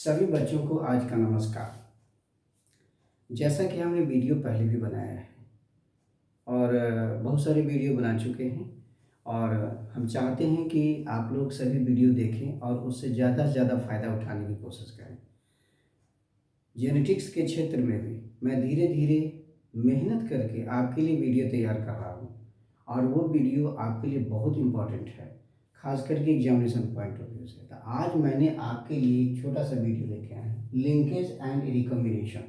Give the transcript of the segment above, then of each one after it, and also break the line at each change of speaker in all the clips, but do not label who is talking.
सभी बच्चों को आज का नमस्कार। जैसा कि हमने वीडियो पहले भी बनाया है और बहुत सारे वीडियो बना चुके हैं और हम चाहते हैं कि आप लोग सभी वीडियो देखें और उससे ज़्यादा से ज़्यादा फ़ायदा उठाने की कोशिश करें। जेनेटिक्स के क्षेत्र में भी मैं धीरे धीरे मेहनत करके आपके लिए वीडियो तैयार कर रहा हूँ और वो वीडियो आपके लिए बहुत इम्पॉर्टेंट है, खास करके एग्जामिनेशन पॉइंट ऑफ व्यू से। तो आज मैंने आपके लिए एक छोटा सा वीडियो लेके आया है, लिंकेज एंड रिकॉम्बिनेशन।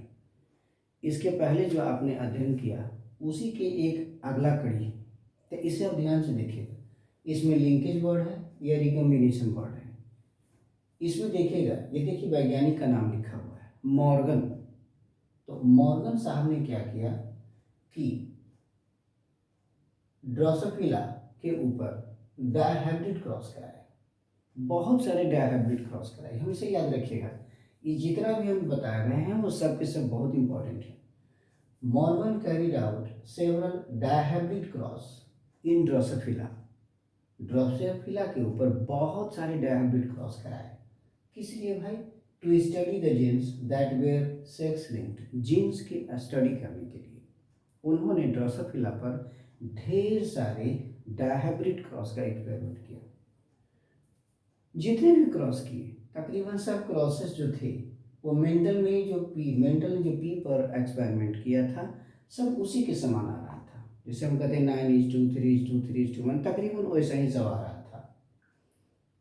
इसके पहले जो आपने अध्ययन किया उसी के एक अगला कड़ी है, तो इसे आप ध्यान से देखिएगा। इसमें लिंकेज वर्ड है या रिकॉम्बिनेशन वर्ड है। इसमें देखिएगा, ये देखिए वैज्ञानिक का नाम लिखा हुआ है मॉर्गन। तो मॉर्गन साहब ने क्या किया कि ड्रोसोफिला के ऊपर डायहाइब्रिड क्रॉस कराया, बहुत सारे डायहाइब्रिड क्रॉस कराए। हमेशा याद रखिएगा, ये जितना भी हम बता रहे हैं वो सब के सब बहुत इंपॉर्टेंट है। Morgan carried out several dihybrid cross in Drosophila। Drosophila के ऊपर बहुत सारे डायहाइब्रिड क्रॉस कराए। किस लिए भाई? To study the genes that were sex linked, genes की स्टडी करने के लिए उन्होंने ड्रोसोफिला पर ढेर सारे डायहाइब्रिड क्रॉस का एक्सपेरिमेंट किया। जितने भी क्रॉस किए तकरीबन सब क्रॉसेस जो थे वो मेंडल ने जो पी पर एक्सपेरिमेंट किया था, सब उसी के समान आ रहा था। जैसे हम कहते हैं 9:2, 3:2, 3:1, तकरीबन वैसा ही सब आ रहा था।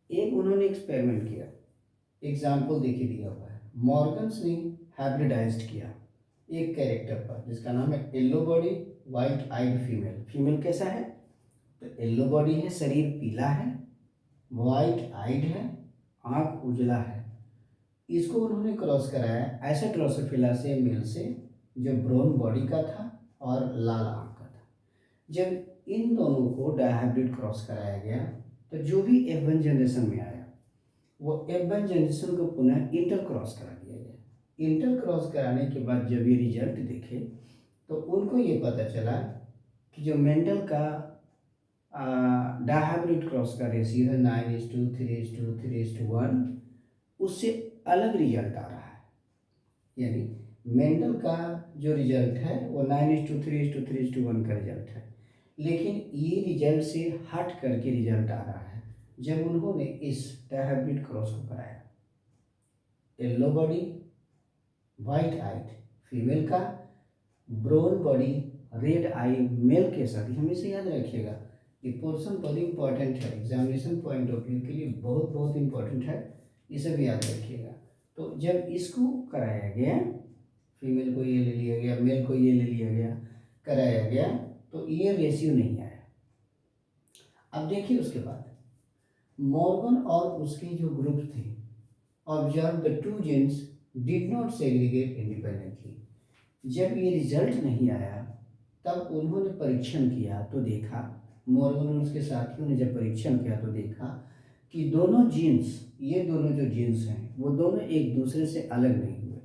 एक उन्होंने एक्सपेरिमेंट किया, एग्जाम्पल देखिए दिया हुआ है। मॉर्गन्स ने हाइब्रिडाइज्ड किया एक कैरेक्टर पर जिसका नाम है yellow body white eyed female. Female कैसा है? तो येलो बॉडी है, शरीर पीला है, वाइट आइड है, आँख उजला है। इसको उन्होंने क्रॉस कराया ऐसे ड्रोसोफिला से मेल से जो ब्राउन बॉडी का था और लाल आँख का था। जब इन दोनों को डायहाइब्रिड क्रॉस कराया गया तो जो भी F1 जनरेशन में आया वो F1 जनरेशन को पुनः इंटर क्रॉस करा दिया गया। इंटर क्रॉस कराने के बाद जब ये रिजल्ट देखे तो उनको ये पता चला कि जो मेंडल का डायहाइब्रिड क्रॉस का रेशियो है 9:2, 3:2, 3:1, उससे अलग रिजल्ट आ रहा है। यानी मेंडल का जो रिजल्ट है वो 9:3:3:1 का रिजल्ट है, लेकिन ये रिजल्ट से हट करके रिजल्ट आ रहा है जब उन्होंने इस डायहाइब्रिड क्रॉस को कराया। Yellow body white eyed female का, brown body red eye male के साथ। हमेशा याद रखिएगा, ये पोर्शन बहुत इंपॉर्टेंट है, एग्जामिनेशन पॉइंट ऑफ व्यू के लिए बहुत बहुत इंपॉर्टेंट है, इसे भी याद रखिएगा। तो जब इसको कराया गया, फीमेल को ये ले लिया गया, मेल को ये ले लिया गया, कराया गया, तो ये रेशियो नहीं आया। अब देखिए उसके बाद मॉर्गन और उसके जो ग्रुप थे observe the two genes did not segregate independently. जब ये रिजल्ट नहीं आया तब उन्होंने परीक्षण किया तो देखा, मॉर्गन और उसके साथियों ने जब परीक्षण किया तो देखा कि दोनों जीन्स, ये दोनों जो जीन्स हैं वो दोनों एक दूसरे से अलग नहीं हुए।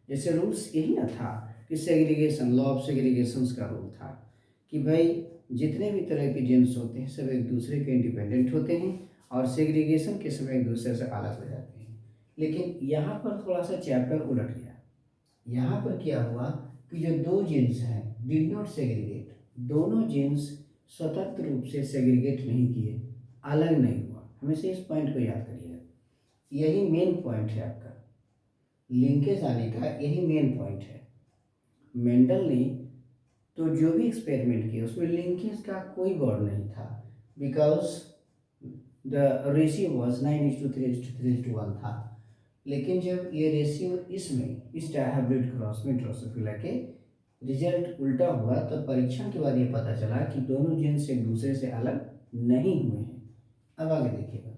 जैसे रूल्स यही ना था कि सेग्रीगेशन, लॉ ऑफ सेग्रीगेशन का रूल था कि भाई जितने भी तरह के जीन्स होते हैं सब एक दूसरे के इंडिपेंडेंट होते हैं और सेग्रीगेशन के समय एक दूसरे से अलग हो जाते हैं। लेकिन यहाँ पर थोड़ा सा चैप्टर उलट गया। यहाँ पर क्या हुआ कि जो दो जीन्स हैं डिड नॉट सेग्रीगेट, दोनों जीन्स स्वतंत्र रूप से सेग्रीगेट नहीं किए, अलग नहीं हुआ। हमेशा इस पॉइंट को याद करिएगा, यही मेन पॉइंट है आपका लिंकेज आने का, यही मेन पॉइंट है। मेंडल ने तो जो भी एक्सपेरिमेंट किया उसमें लिंकेज का कोई वर्ड नहीं था, बिकॉज द रेशियो वॉज 9:3:1 था। लेकिन जब ये रेशियो इसमें इस डायहाइब्रिड क्रॉस में ड्रोसोफिला के रिजल्ट उल्टा हुआ तो परीक्षण के बाद ये पता चला कि दोनों जीन्स एक दूसरे से अलग नहीं हुए हैं। अब आगे देखिएगा,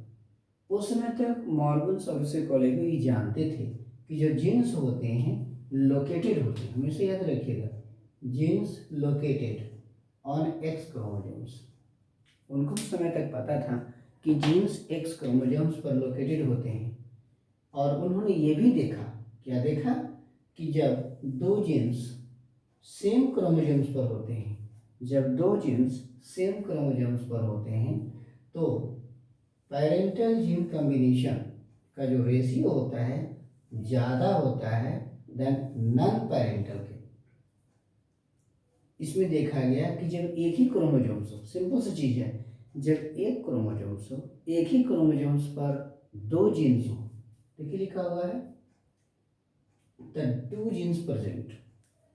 उस समय तक मॉर्गन और उसके कॉलेज ये जानते थे कि जो जीन्स होते हैं लोकेटेड होते हैं। हमेशा याद रखिएगा, genes located on X chromosomes. उनको उस समय तक पता था कि जीन्स एक्स क्रोमोसोम्स पर लोकेटेड होते हैं और उन्होंने ये भी देखा, क्या देखा कि जब दो जीन्स सेम क्रोमोसोम्स पर होते हैं, जब दो जीन्स सेम क्रोमोसोम्स पर होते हैं तो पेरेंटल जीन कॉम्बिनेशन का जो रेशियो होता है ज़्यादा होता है देन नॉन पेरेंटल के। इसमें देखा गया कि जब एक ही क्रोमोसोम्स हो, सिंपल सी चीज़ है, जब एक क्रोमोसोम्स हो, एक ही क्रोमोसोम्स पर दो जीन्स हो, देखिए लिखा हुआ है द टू जीन्स प्रेजेंट।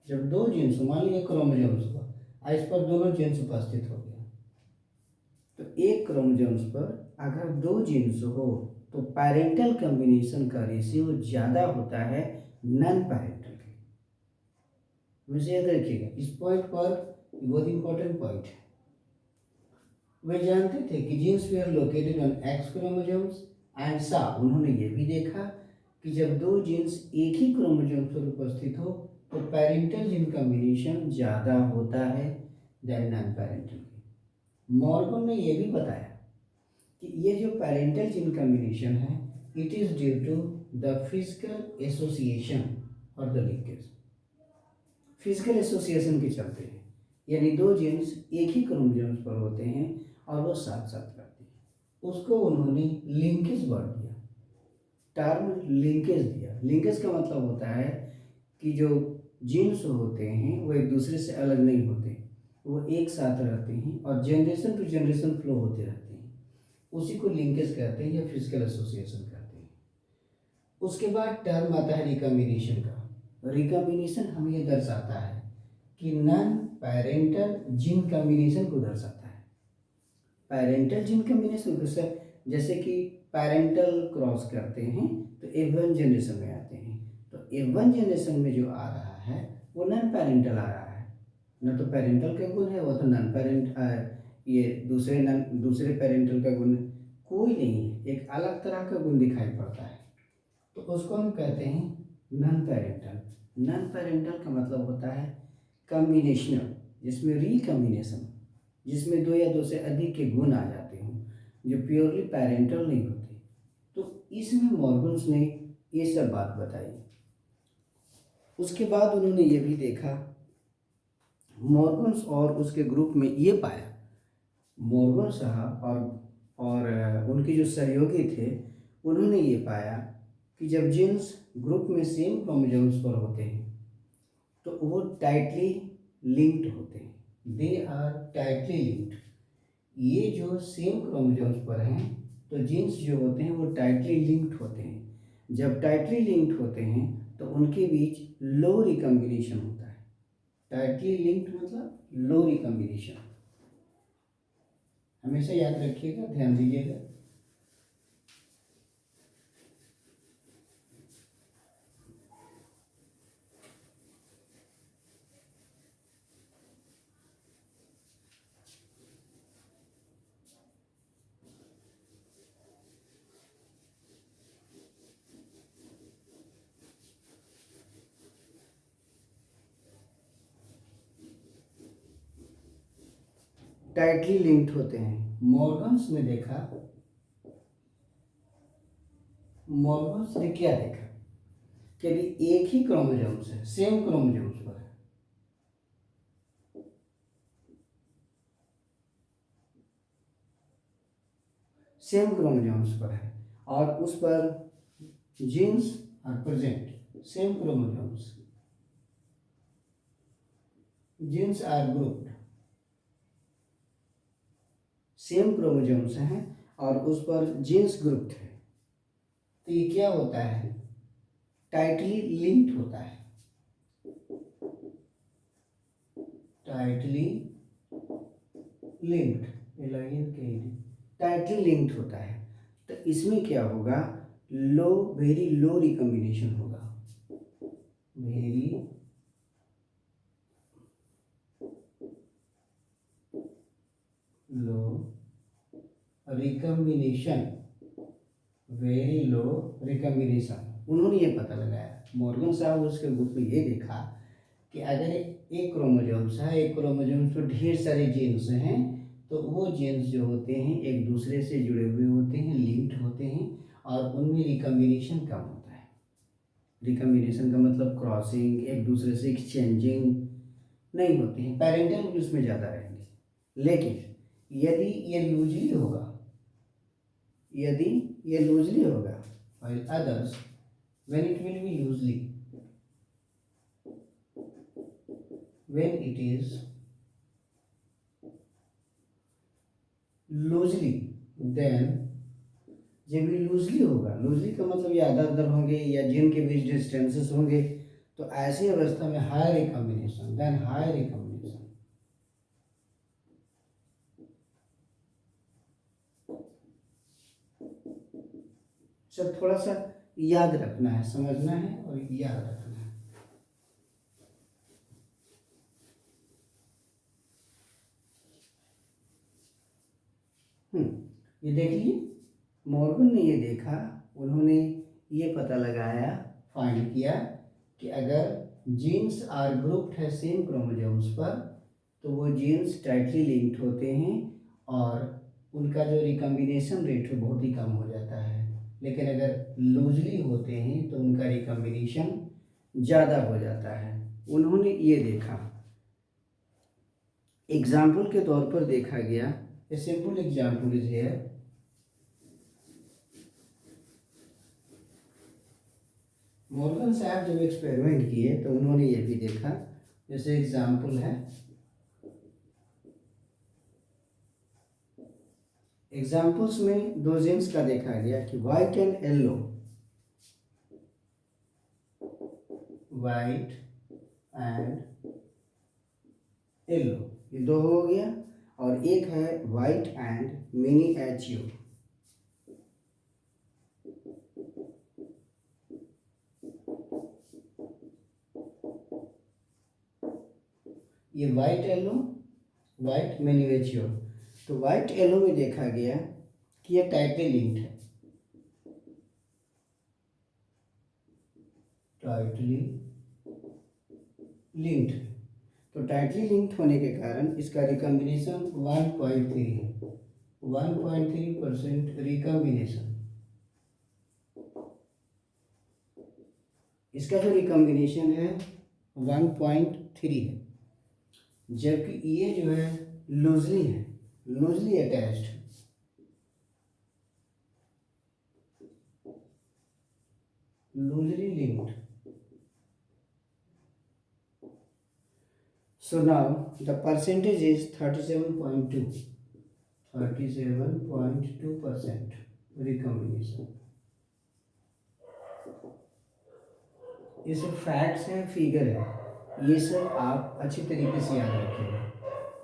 जब दो जीन्स हो, मान लीजिए क्रोमोसोम्स हुआ, इस पर दोनों जीन्स उपस्थित हो गया, तो एक क्रोमोसोम्स पर अगर दो जीन्स हो तो पेरेंटल कॉम्बिनेशन का रेशियो ज़्यादा होता है नॉन पेरेंटल के। मुझे याद रखिएगा इस पॉइंट पर, बहुत इंपॉर्टेंट पॉइंट है। वे जानते थे कि genes were located on X chromosomes and saw, उन्होंने ये भी देखा कि जब दो जीन्स एक ही क्रोमोसोम पर उपस्थित हो तो पेरेंटल जीन कॉम्बिनेशन ज़्यादा होता है देन नॉन पेरेंटल। मॉर्गन ने यह भी बताया कि ये जो पेरेंटल जीन कॉम्बिनेशन है, it is due to the physical association और द लिंकेज। फिजिकल एसोसिएशन के चलते हैं, यानी दो जीन्स एक ही क्रोमोसोम्स पर होते हैं और वो साथ साथ रहते हैं, उसको उन्होंने लिंकेज वर्ड दिया, टर्म लिंकेज दिया। लिंकेज का मतलब होता है कि जो जीन्स होते हैं वो एक दूसरे से अलग नहीं होते, वो एक साथ रहते हैं और जनरेशन टू जनरेशन फ्लो होते रहते हैं, उसी को लिंकेज कहते हैं या फिजिकल एसोसिएशन कहते हैं। उसके बाद टर्म आता है रिकॉम्बिनेशन का। रिकॉम्बिनेशन हमें ये दर्शाता है कि नॉन पेरेंटल जीन कॉम्बिनेशन को दर्शाता है। पेरेंटल जीन कॉम्बिनेशन को जैसे कि पेरेंटल क्रॉस करते हैं तो F1 जनरेशन में आते हैं, तो F1 जनरेशन में जो आ रहा है वो नॉन पेरेंटल आ रहा है, न तो पेरेंटल का गुण है, वो तो नॉन पेरेंट ये दूसरे पेरेंटल का गुण कोई नहीं है, एक अलग तरह का गुण दिखाई पड़ता है, तो उसको हम कहते हैं नॉन पेरेंटल। नॉन पेरेंटल का मतलब होता है कॉम्बिनेशनल, जिसमें रिकॉम्बिनेशन, जिसमें दो या दो से अधिक के गुण आ जाते हों, जो प्योरली पेरेंटल नहीं होते। तो इसमें मॉर्गन्स ने ये सब बात बताई। उसके बाद उन्होंने ये भी देखा, मॉर्गन्स और उसके ग्रुप में ये पाया, मॉर्गन साहब और उनके जो सहयोगी थे, उन्होंने ये पाया कि जब जीन्स ग्रुप में सेम क्रोमोसोम्स पर होते हैं तो वो टाइटली लिंक्ड होते हैं, दे आर टाइटली लिंक्ड। ये जो सेम क्रोमोसोम्स पर हैं तो जीन्स जो होते हैं वो टाइटली लिंक्ड होते हैं। जब टाइटली लिंक्ड होते हैं तो उनके बीच लो रिकॉम्बिनेशन होता है। टाइटली लिंक्ड मतलब लो रिकॉम्बिनेशन, हमेशा याद रखिएगा, ध्यान दीजिएगा। टाइटली लिंक्ड होते हैं। मॉर्गन्स ने देखा, मॉर्गन्स ने क्या देखा कि यदि एक ही क्रोमोसोम्स है, सेम क्रोमोसोम्स पर है, सेम क्रोमोसोम्स पर है और उस पर genes are present, same chromosomes, genes are grouped, same chromosomes हैं और उस पर जीन्स ग्रुप्ड है, तो ये क्या होता है, टाइटली लिंक्ड होता है, टाइटली लिंक्ड, टाइटली लिंक्ड होता है। तो इसमें क्या होगा, लो, वेरी लो रिकॉम्बिनेशन होगा, very low recombination, very low recombination. उन्होंने ये पता लगाया, मॉर्गन साहब उसके ग्रुप में ये देखा कि अगर एक क्रोमोसोम्स है, एक क्रोमोसोम्स तो ढेर सारे जीन्स हैं, तो वो जीन्स जो होते हैं एक दूसरे से जुड़े हुए होते हैं, लिंक्ड होते हैं और उनमें रिकॉम्बिनेशन कम होता है। रिकॉम्बिनेशन का मतलब क्रॉसिंग, एक दूसरे से एक्सचेंजिंग नहीं होती हैं, पेरेंटल भी उसमें ज़्यादा रहेंगे। लेकिन यदि ये लूजली होगा, यदि ये लूजली होगा और others when it will be loosely, when it is loosely, then जब ये लूजली होगा, लूजली का मतलब ये अदर अदर होंगे या जिनके बीच डिस्टेंसेस होंगे, तो ऐसी अवस्था में higher recombination, then higher recombination. सब थोड़ा सा याद रखना है, समझना है और याद रखना है। ये देखिए, मॉर्गन ने ये देखा, उन्होंने ये पता लगाया, फाइंड किया कि अगर जीन्स आर ग्रुप्ड है सेम क्रोमोसोम्स पर, तो वो जीन्स टाइटली लिंक्ड होते हैं और उनका जो रिकॉम्बिनेशन रेट है बहुत ही कम हो जाता है। लेकिन अगर लूजली होते हैं तो उनका रिकॉम्बिनेशन ज़्यादा हो जाता है। उन्होंने ये देखा, एग्जाम्पल के तौर पर देखा गया, a simple example is here. Morgan साहब जब एक्सपेरिमेंट किए तो उन्होंने ये भी देखा, जैसे एग्जाम्पल है, एग्जाम्पल्स में दो जीन्स का देखा गया कि white and yellow, white and yellow, ये दो हो गया, और एक है white and miniature. ये white yellow, white miniature. तो वाइट येलो में देखा गया कि ये टाइटली लिंक्ड है, टाइटली लिंक्ड है। तो टाइटली लिंक्ड होने के कारण इसका रिकॉम्बिनेशन 1.3 है, 1.3% रिकॉम्बिनेशन। इसका जो रिकॉम्बिनेशन है 1.3 है, जबकि ये जो है लूजली है, loosely attached, loosely linked. So now the percentage is 37.2, 37.2% recombination। ये सब फैक्ट्स हैं, फिगर है, ये सब आप अच्छी तरीके से याद रखेंगे।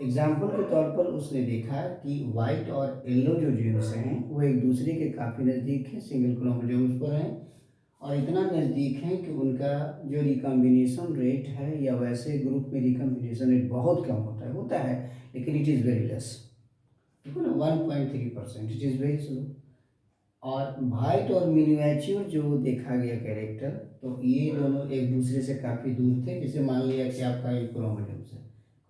एग्जाम्पल के तौर पर उसने देखा कि वाइट और येलो जो जीन्स हैं वो एक दूसरे के काफ़ी नज़दीक हैं, सिंगल क्रोमोसोम्स पर हैं, और इतना नज़दीक हैं कि उनका जो रिकॉम्बिनेशन रेट है, या वैसे ग्रुप में रिकॉम्बिनेशन रेट बहुत कम होता है लेकिन इट इज़ वेरी लेस, ठीक है ना, 1.3%, इट इज़ वेरी स्लो। और वाइट और मिनिएचर जो देखा गया कैरेक्टर, तो ये दोनों एक दूसरे से काफ़ी दूर थे। जैसे मान लिया कि आपका एक क्रोमोसोम्स है,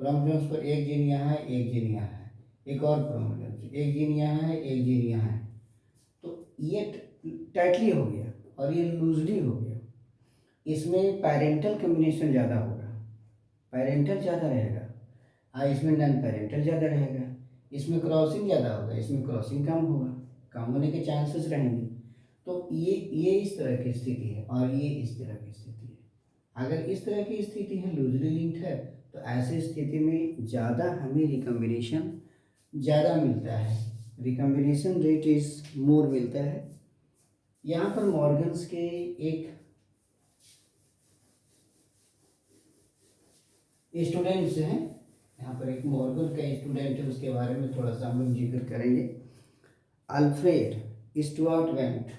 क्रोमोसोम्स पर एक जीन यहाँ है, एक जीन यहाँ है, एक और क्रोमोसोम्स, एक जीन यहाँ है, एक जीन यहाँ है, तो ये टाइटली हो गया और ये लूजली हो गया। इसमें पैरेंटल कम्बिनेशन ज़्यादा होगा, पैरेंटल ज़्यादा रहेगा, इसमें नॉन पैरेंटल ज़्यादा रहेगा। इसमें क्रॉसिंग ज़्यादा होगा, इसमें क्रॉसिंग कम होगा, कम होने के चांसेस रहेंगे। तो ये इस तरह की स्थिति है और ये इस तरह की स्थिति है। अगर इस तरह की स्थिति है, लूजली लिंक्ड है, तो ऐसी स्थिति में ज़्यादा हमें रिकॉम्बिनेशन ज़्यादा मिलता है, रिकॉम्बिनेशन रेट इज़ मोर मिलता है। यहाँ पर मॉर्गन्स के एक स्टूडेंट्स हैं, यहाँ पर एक मॉर्गन का स्टूडेंट है, उसके बारे में थोड़ा सा हम लोग जिक्र करेंगे। अल्फ्रेड स्टुअर्ट वेंट,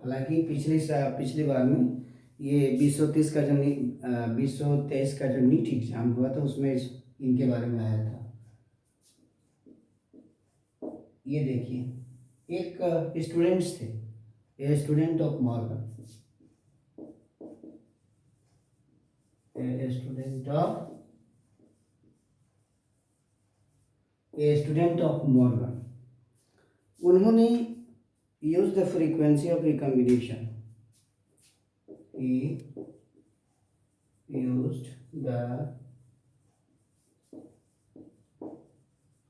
हालांकि पिछली बार में ये 2030 का जो 2023 का जो नीट एग्जाम हुआ था उसमें इनके बारे में आया था। ये देखिए, एक स्टूडेंट्स थे, a student of Morgan, a student of Morgan, उन्होंने use the frequency of recombination, he used the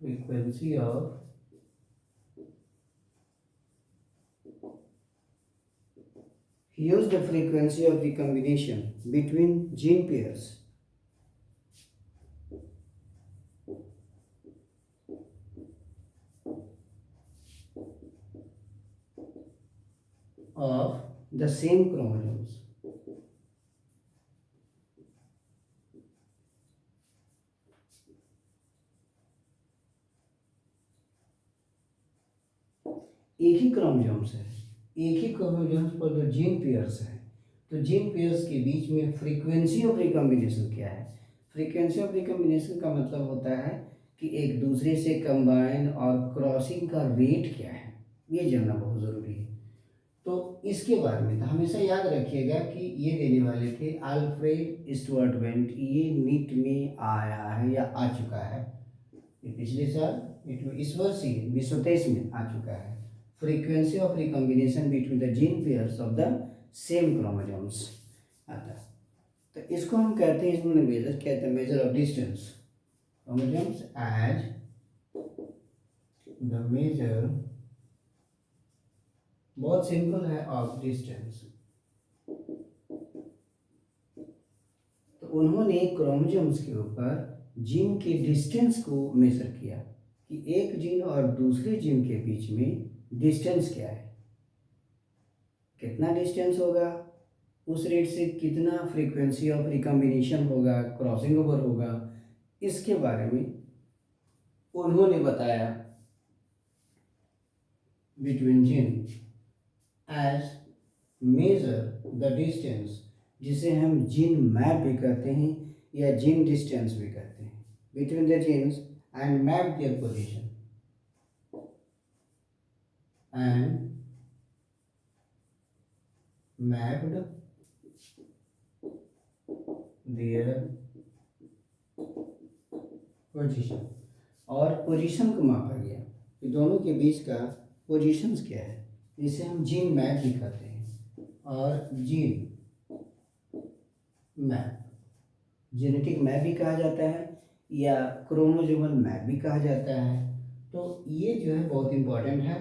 frequency of use the frequency of recombination between gene pairs of the same chromosomes. एक ही chromosomes है, एक ही chromosomes पर जो gene pairs है, तो जीन पेयर्स के बीच में फ्रीक्वेंसी ऑफ रिकॉम्बिनेशन क्या है? फ्रीक्वेंसी ऑफ रिकॉम्बिनेशन का मतलब होता है कि एक दूसरे से कंबाइन और क्रॉसिंग का रेट क्या है, ये जानना बहुत ज़रूरी है। तो इसके बारे में तो हमेशा याद रखिएगा कि ये देने वाले थे अल्फ्रेड स्टुअर्ट बेंट, ये नीट में आया है या आ चुका है, ये पिछले साल इस वर्ष ही 2023 में आ चुका है। Frequency of recombination between the gene pairs of the same chromosomes आता है। तो इसको हम कहते हैं, इसमें मेजर कहते हैं measure of distance chromosomes as the measure, बहुत सिंपल है, ऑफ डिस्टेंस। तो उन्होंने क्रोमोसोम्स के ऊपर जीन के डिस्टेंस को मेजर किया कि एक जीन और दूसरे जीन के बीच में डिस्टेंस क्या है, कितना डिस्टेंस होगा, उस रेट से कितना फ्रीक्वेंसी ऑफ रिकॉम्बिनेशन होगा, क्रॉसिंग ओवर होगा, इसके बारे में उन्होंने बताया between gene as measure the distance, जिसे हम जीन मैप भी कहते हैं या जीन डिस्टेंस भी कहते हैं, between the genes and map their position and mapped their position, और पोजीशन को मापा गया कि दोनों के बीच का पोजीशंस क्या है, जिसे हम जीन मैप भी कहते हैं। और जीन मैप जेनेटिक मैप भी कहा जाता है या क्रोमोसोमल मैप भी कहा जाता है। तो ये जो है बहुत इम्पॉर्टेंट है,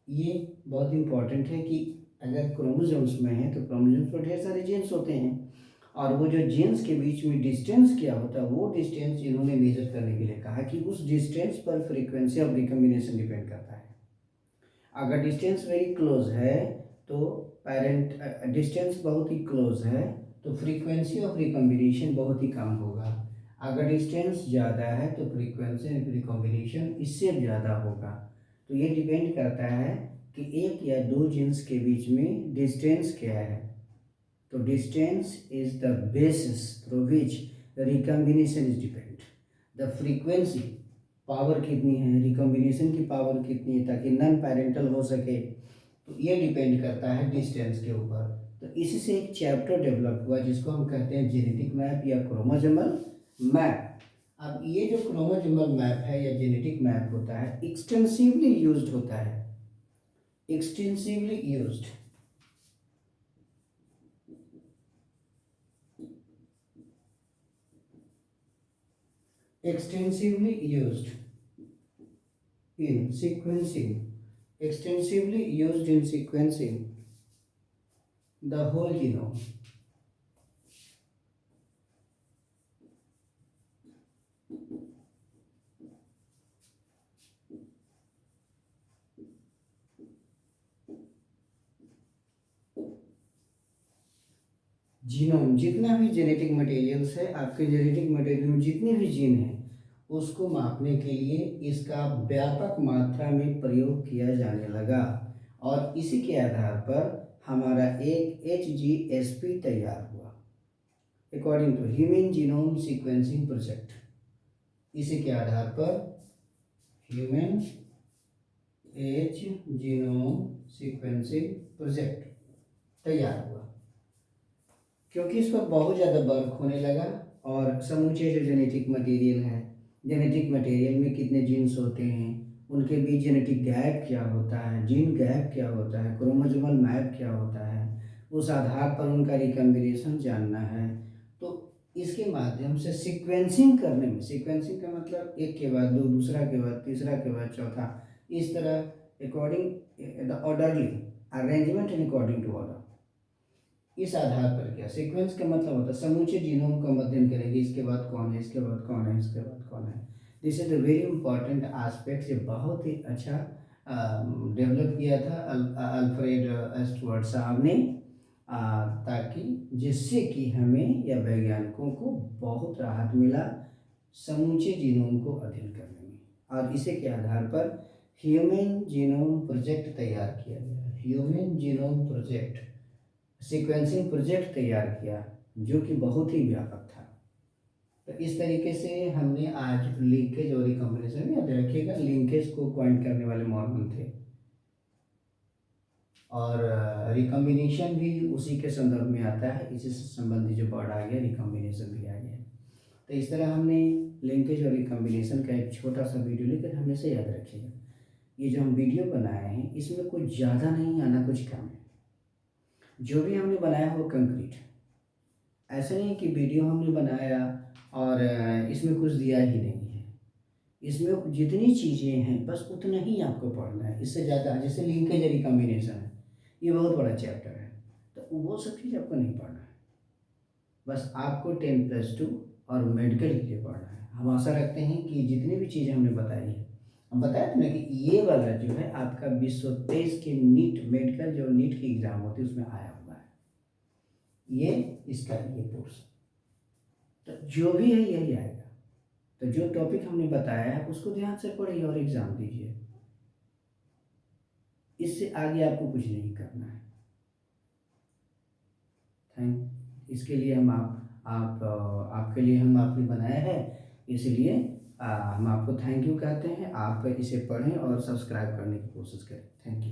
ये बहुत इम्पॉर्टेंट है कि अगर क्रोमोसोम्स में है तो क्रोमोसोम्स पर ढेर सारे जीन्स होते हैं, और वो जो जीन्स के बीच में डिस्टेंस क्या होता है, वो डिस्टेंस इन्होंने मेजर करने के लिए कहा कि उस डिस्टेंस पर फ्रीक्वेंसी ऑफ रिकॉम्बिनेशन डिपेंड करता है। अगर डिस्टेंस वेरी क्लोज है तो पेरेंट डिस्टेंस बहुत ही क्लोज है तो फ्रीक्वेंसी ऑफ रिकॉम्बिनेशन बहुत ही कम होगा। अगर डिस्टेंस ज़्यादा है तो फ्रीक्वेंसी ऑफ रिकॉम्बिनेशन इससे ज़्यादा होगा। तो ये डिपेंड करता है कि एक या दो जीन्स के बीच में डिस्टेंस क्या है। तो distance is the basis through which recombination is depend. The frequency, power कितनी है, रिकॉम्बिनेशन की पावर कितनी है ताकि नॉन पेरेंटल हो सके, तो ये डिपेंड करता है डिस्टेंस के ऊपर। तो इसी से एक चैप्टर डेवलप हुआ जिसको हम कहते हैं जेनेटिक मैप या क्रोमोसोमल मैप। अब ये जो क्रोमोसोमल मैप है या जेनेटिक मैप होता है एक्सटेंसिवली यूज्ड होता है, extensively used, extensively used in sequencing, extensively used in sequencing the whole genome. Genome, जितना भी जेनेटिक मटेरियल्स है, आपके जेनेटिक मटेरियल में जितने भी जीन हैं उसको मापने के लिए इसका व्यापक मात्रा में प्रयोग किया जाने लगा, और इसी के आधार पर हमारा एक HGSP तैयार हुआ, according to human genome sequencing project. इसी के आधार पर ह्यूमन जीनोम सीक्वेंसिंग प्रोजेक्ट तैयार हुआ, क्योंकि इस पर बहुत ज़्यादा वर्क होने लगा और समूचे जो जेनेटिक मटेरियल है, जेनेटिक मटेरियल में कितने जीन्स होते हैं, उनके बीच जेनेटिक गैप क्या होता है, जीन गैप क्या होता है, क्रोमोसोमल मैप क्या होता है, उस आधार पर उनका रिकॉम्बिनेशन जानना है। तो इसके माध्यम से सीक्वेंसिंग करने में, सीक्वेंसिंग का मतलब एक के बाद दो, दूसरा के बाद तीसरा के बाद चौथा, इस तरह according the orderly arrangement and according to order. इस आधार पर क्या सीक्वेंस का मतलब होता है समूचे जीनोम का अध्ययन करेंगे, इसके बाद कौन है, इसके बाद कौन है, इसके बाद कौन है। This is the very important aspect, ये बहुत ही अच्छा डेवलप किया था अल्फ्रेड एस्टवर्ड साहब ने, ताकि जिससे कि हमें या वैज्ञानिकों को बहुत राहत मिला समूचे जीनोम को अध्ययन करने में। और इसी के आधार पर ह्यूमन जीनोम प्रोजेक्ट तैयार किया गया, human genome project sequencing project तैयार किया, जो कि बहुत ही व्यापक था। तो इस तरीके से हमने आज लिंकेज और रिकॉम्बिनेशन, याद रखिएगा लिंकेज को पॉइंट करने वाले मॉर्गन थे, और रिकॉम्बिनेशन भी उसी के संदर्भ में आता है, इसी से संबंधित जो वर्ड आ गया रिकॉम्बिनेशन भी आ गया। तो इस तरह हमने लिंकेज और रिकॉम्बिनेशन का एक छोटा सा वीडियो, लेकिन हमेशा याद रखिएगा ये जो हम वीडियो बनाए हैं इसमें कुछ ज़्यादा नहीं आना, कुछ कम है। जो भी हमने बनाया वो कंक्रीट, ऐसा नहीं कि वीडियो हमने बनाया और इसमें कुछ दिया ही नहीं है। इसमें जितनी चीज़ें हैं बस उतना ही आपको पढ़ना है, इससे ज़्यादा। जैसे लिंकेज या रिकॉम्बिनेशन है, ये बहुत बड़ा चैप्टर है, तो वो सब चीज़ आपको नहीं पढ़ना है। बस आपको 10+2 और मेडिकल के लिए पढ़ना है। हम आशा रखते हैं कि जितनी भी चीज़ें हमने बताई है, हम बताया था ना कि ये वाला जो है आपका 2023 के नीट मेडिकल, जो नीट की एग्ज़ाम होती है उसमें आया हुआ है, ये इसका ये कोर्स। तो जो भी है यही आएगा। तो जो टॉपिक हमने बताया है उसको ध्यान से पढ़िए और एग्ज़ाम दीजिए, इससे आगे आपको कुछ नहीं करना है। इसके लिए हम आपके लिए हम आपने बनाया है, इसलिए हम आपको थैंक यू कहते हैं। आप इसे पढ़ें और सब्सक्राइब करने की कोशिश करें। Thank you.